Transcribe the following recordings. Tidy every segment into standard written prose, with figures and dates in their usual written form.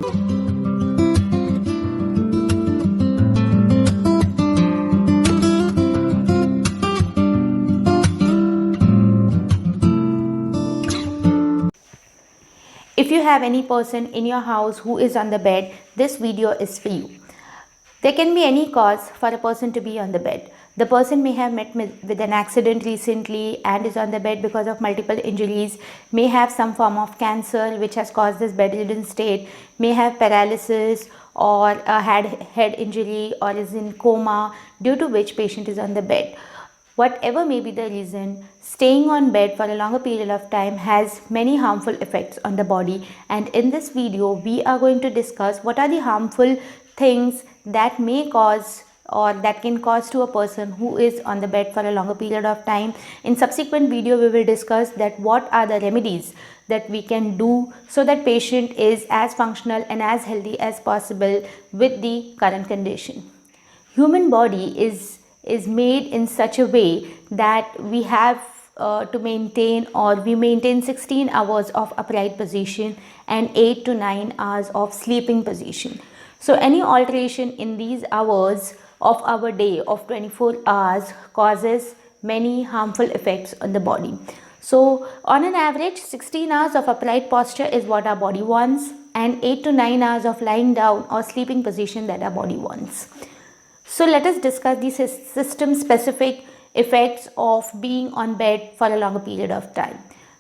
If you have any person in your house who is on the bed, this video is for you. There can be any cause for a person to be on the bed. The person may have met with an accident recently and is on the bed because of multiple injuries, may have some form of cancer which has caused this bedridden state, may have paralysis or had head injury or is in coma, due to which patient is on the bed. Whatever may be the reason, staying on bed for a longer period of time has many harmful effects on the body, and in this video we are going to discuss what are the harmful things that may cause or that can cause to a person who is on the bed for a longer period of time. In subsequent video we will discuss that what are the remedies that we can do so that patient is as functional and as healthy as possible with the current condition. Human body is made in such a way that we have to maintain, or we maintain 16 hours of upright position and 8 to 9 hours of sleeping position. So any alteration in these hours of our day of 24 hours causes many harmful effects on the body. So on an average, 16 hours of upright posture is what our body wants, and 8 to 9 hours of lying down or sleeping position that our body wants. So let us discuss the system specific effects of being on bed for a longer period of time.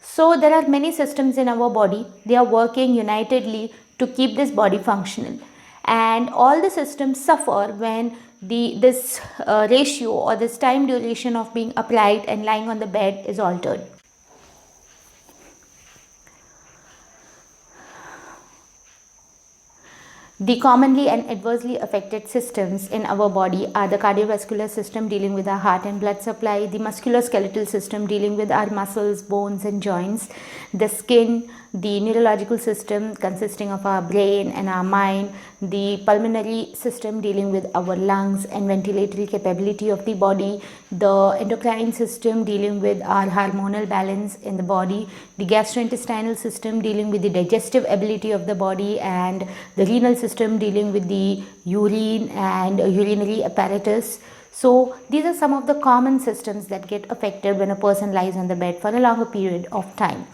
So there are many systems in our body. They are working unitedly to keep this body functional, and all the systems suffer when this ratio or this time duration of being upright and lying on the bed is altered. The commonly and adversely affected systems in our body are the cardiovascular system, dealing with our heart and blood supply, the musculoskeletal system, dealing with our muscles, bones and joints, the skin, the neurological system consisting of our brain and our mind, the pulmonary system dealing with our lungs and ventilatory capability of the body, the endocrine system dealing with our hormonal balance in the body, the gastrointestinal system dealing with the digestive ability of the body, and the renal system dealing with the urine and urinary apparatus. So these are some of the common systems that get affected when a person lies on the bed for a longer period of time.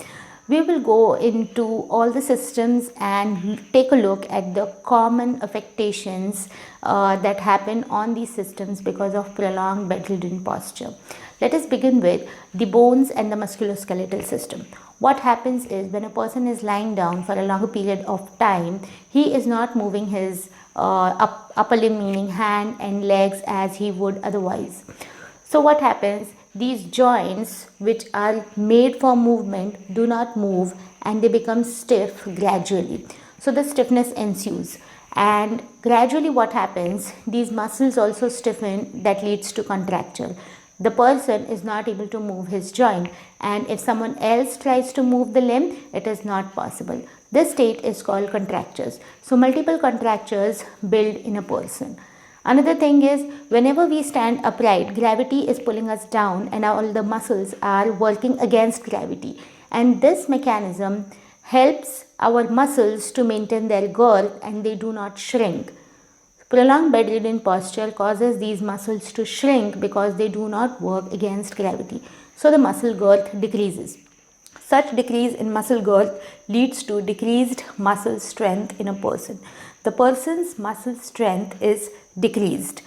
We will go into all the systems and take a look at the common affectations that happen on these systems because of prolonged bedridden posture. Let us begin with the bones and the musculoskeletal system. What happens is, when a person is lying down for a longer period of time, he is not moving his upper limb, meaning hand and legs, as he would otherwise. So what happens? These joints, which are made for movement, do not move and they become stiff gradually. So the stiffness ensues, and gradually what happens? These muscles also stiffen, that leads to contracture. The person is not able to move his joint, and if someone else tries to move the limb, it is not possible. This state is called contractures. So multiple contractures build in a person. Another thing is, whenever we stand upright, gravity is pulling us down and all the muscles are working against gravity. And this mechanism helps our muscles to maintain their girth and they do not shrink. Prolonged bedridden posture causes these muscles to shrink because they do not work against gravity. So the muscle girth decreases. Such decrease in muscle girth leads to decreased muscle strength in a person. The person's muscle strength is decreased.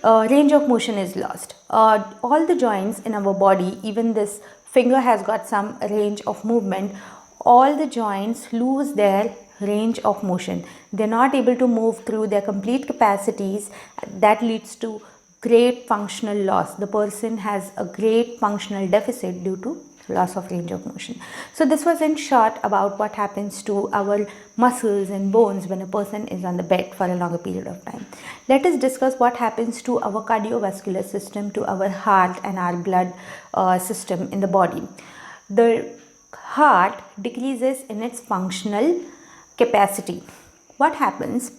Range of motion is lost. All the joints in our body, even this finger has got some range of movement. All the joints lose their range of motion. They're not able to move through their complete capacities. That leads to great functional loss. The person has a great functional deficit due to loss of range of motion. So this was in short about what happens to our muscles and bones when a person is on the bed for a longer period of time. Let us discuss what happens to our cardiovascular system, to our heart and our blood system in the body. The heart decreases in its functional capacity. What happens?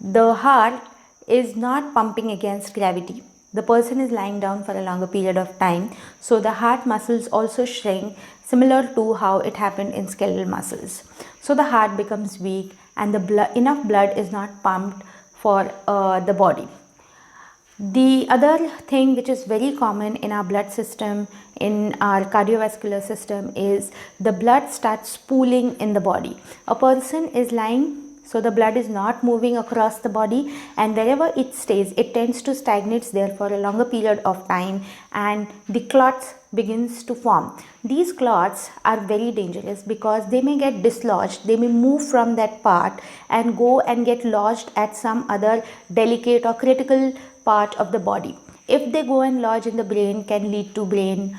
The heart is not pumping against gravity. The person is lying down for a longer period of time, so the heart muscles also shrink, similar to how it happened in skeletal muscles. So the heart becomes weak and enough blood is not pumped for the body. The other thing which is very common in our blood system, in our cardiovascular system, is the blood starts pooling in the body. A person is lying, so the blood is not moving across the body, and wherever it stays, it tends to stagnate there for a longer period of time, and the clots begins to form. These clots are very dangerous because they may get dislodged, they may move from that part and go and get lodged at some other delicate or critical part of the body. If they go and lodge in the brain, can lead to brain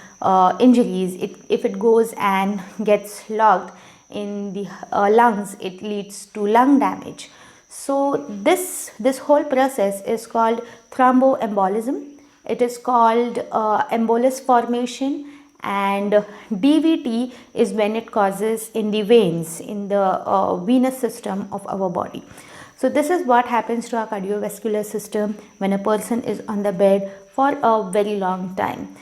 injuries. If it goes and gets logged in the lungs, it leads to lung damage. So this whole process is called thromboembolism. It is called embolus formation, and DVT is when it causes in the veins, in the venous system of our body. So this is what happens to our cardiovascular system when a person is on the bed for a very long time.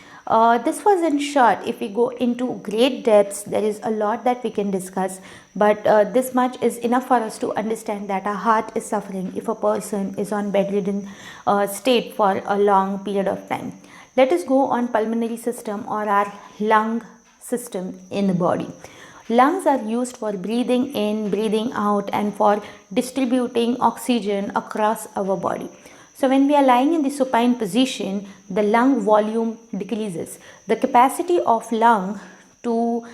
This was in short. If we go into great depths, there is a lot that we can discuss, but this much is enough for us to understand that our heart is suffering if a person is on bedridden state for a long period of time. Let us go on pulmonary system, or our lung system in the body. Lungs are used for breathing in, breathing out, and for distributing oxygen across our body. So when we are lying in the supine position, the lung volume decreases. The capacity of lung to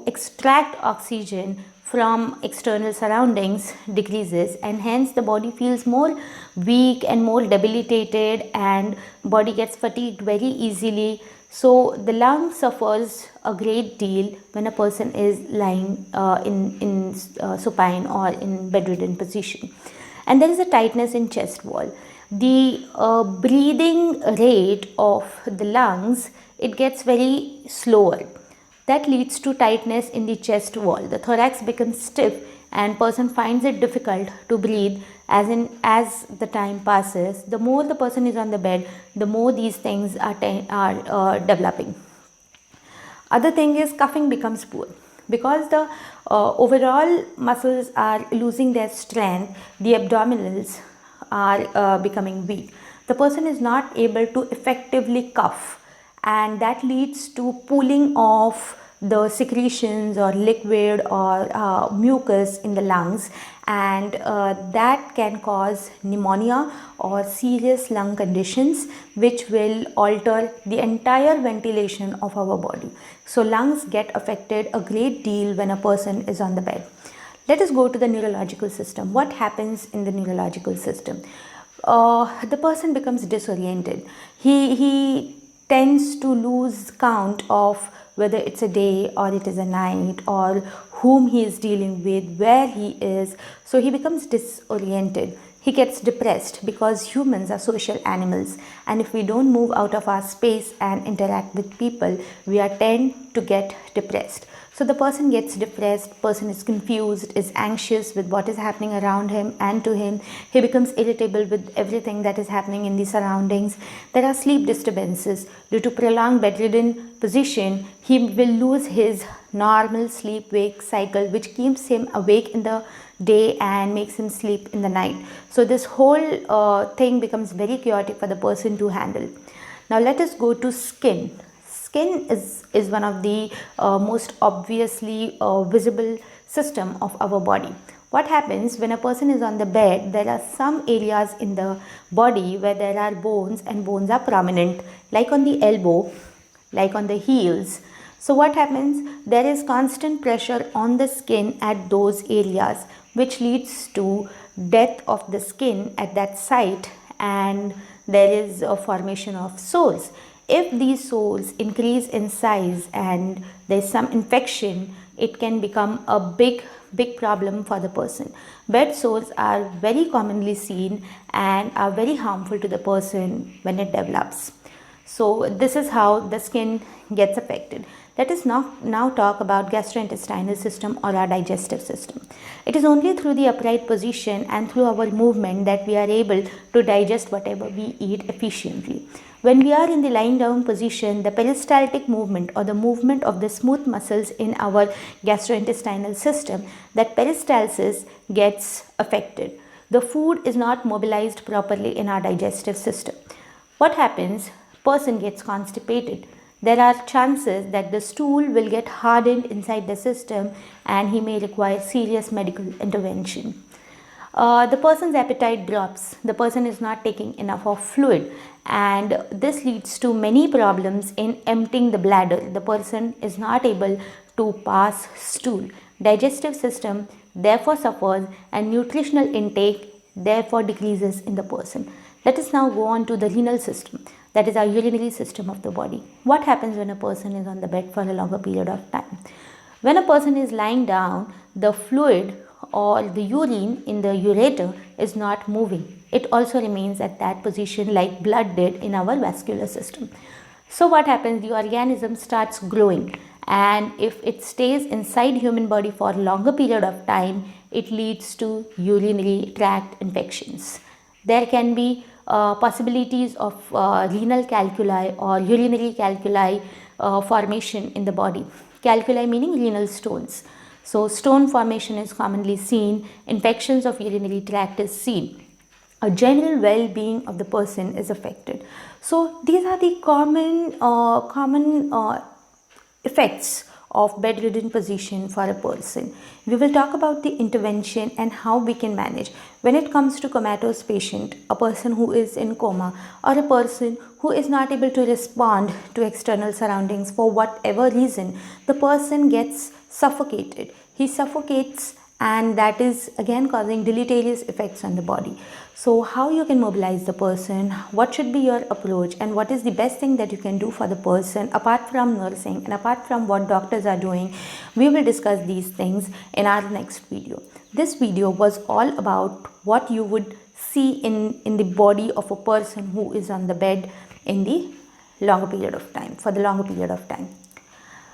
extract oxygen from external surroundings decreases, and hence the body feels more weak and more debilitated, and body gets fatigued very easily. So the lung suffers a great deal when a person is lying in supine or in bedridden position. And there is a tightness in chest wall. The breathing rate of the lungs, it gets very slower. That leads to tightness in the chest wall. The thorax becomes stiff, and person finds it difficult to breathe as the time passes. The more the person is on the bed, the more these things are developing. Other thing is coughing becomes poor because the overall muscles are losing their strength. The abdominals are becoming weak. The person is not able to effectively cough, and that leads to pooling of the secretions or liquid or mucus in the lungs, and that can cause pneumonia or serious lung conditions which will alter the entire ventilation of our body. So lungs get affected a great deal when a person is on the bed. Let us go to the neurological system. What happens in the neurological system? The person becomes disoriented. He tends to lose count of whether it's a day or it is a night, or whom he is dealing with, where he is. So he becomes disoriented. He gets depressed because humans are social animals, and if we don't move out of our space and interact with people, we are tend to get depressed. So the person gets depressed, person is confused, is anxious with what is happening around him and to him. He becomes irritable with everything that is happening in the surroundings. There are sleep disturbances. Due to prolonged bedridden position, he will lose his normal sleep-wake cycle, which keeps him awake in the day and makes him sleep in the night. So this whole thing becomes very chaotic for the person to handle. Now let us go to skin. Skin is one of the most obviously visible system of our body. What happens when a person is on the bed? There are some areas in the body where there are bones, and bones are prominent, like on the elbow, like on the heels. So what happens? There is constant pressure on the skin at those areas, which leads to death of the skin at that site, and there is a formation of sores. If these sores increase in size and there is some infection, it can become a big problem for the person. Bed sores are very commonly seen and are very harmful to the person when it develops. So this is how the skin gets affected. Let us now talk about gastrointestinal system, or our digestive system. It is only through the upright position and through our movement that we are able to digest whatever we eat efficiently. When we are in the lying down position, the peristaltic movement or the movement of the smooth muscles in our gastrointestinal system, that peristalsis gets affected. The food is not mobilized properly in our digestive system. What happens? Person gets constipated. There are chances that the stool will get hardened inside the system and he may require serious medical intervention. The person's appetite drops, the person is not taking enough of fluid, and this leads to many problems in emptying the bladder. The person is not able to pass stool. Digestive system therefore suffers and nutritional intake therefore decreases in the person. Let us now go on to the renal system, that is our urinary system of the body. What happens when a person is on the bed for a longer period of time? When a person is lying down, the fluid or the urine in the ureter is not moving. It also remains at that position like blood did in our vascular system. So what happens? The organism starts growing, and if it stays inside human body for a longer period of time, it leads to urinary tract infections. There can be possibilities of renal calculi or urinary calculi formation in the body. Calculi meaning renal stones. So stone formation is commonly seen, infections of urinary tract is seen. A general well-being of the person is affected. So these are the common effects of bedridden position for a person. We will talk about the intervention and how we can manage. When it comes to comatose patient, a person who is in coma or a person who is not able to respond to external surroundings for whatever reason, the person gets suffocated. He suffocates, and that is again causing deleterious effects on the body. So how you can mobilize the person, what should be your approach, and what is the best thing that you can do for the person apart from nursing and apart from what doctors are doing, we will discuss these things in our next video. This video was all about what you would see in the body of a person who is on the bed in the longer period of time, for the longer period of time.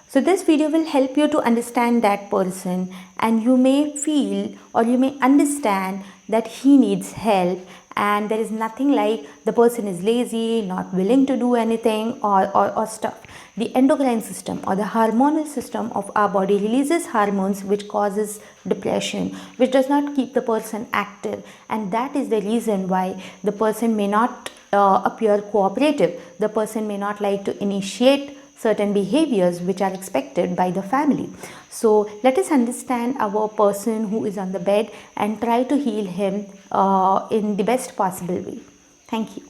So this video will help you to understand that person, and you may feel or you may understand that he needs help, and there is nothing like the person is lazy, not willing to do anything or stuff. The endocrine system or the hormonal system of our body releases hormones which causes depression, which does not keep the person active, and that is the reason why the person may not appear cooperative. The person may not like to initiate certain behaviors which are expected by the family. So let us understand our person who is on the bed and try to heal him in the best possible way. Thank you.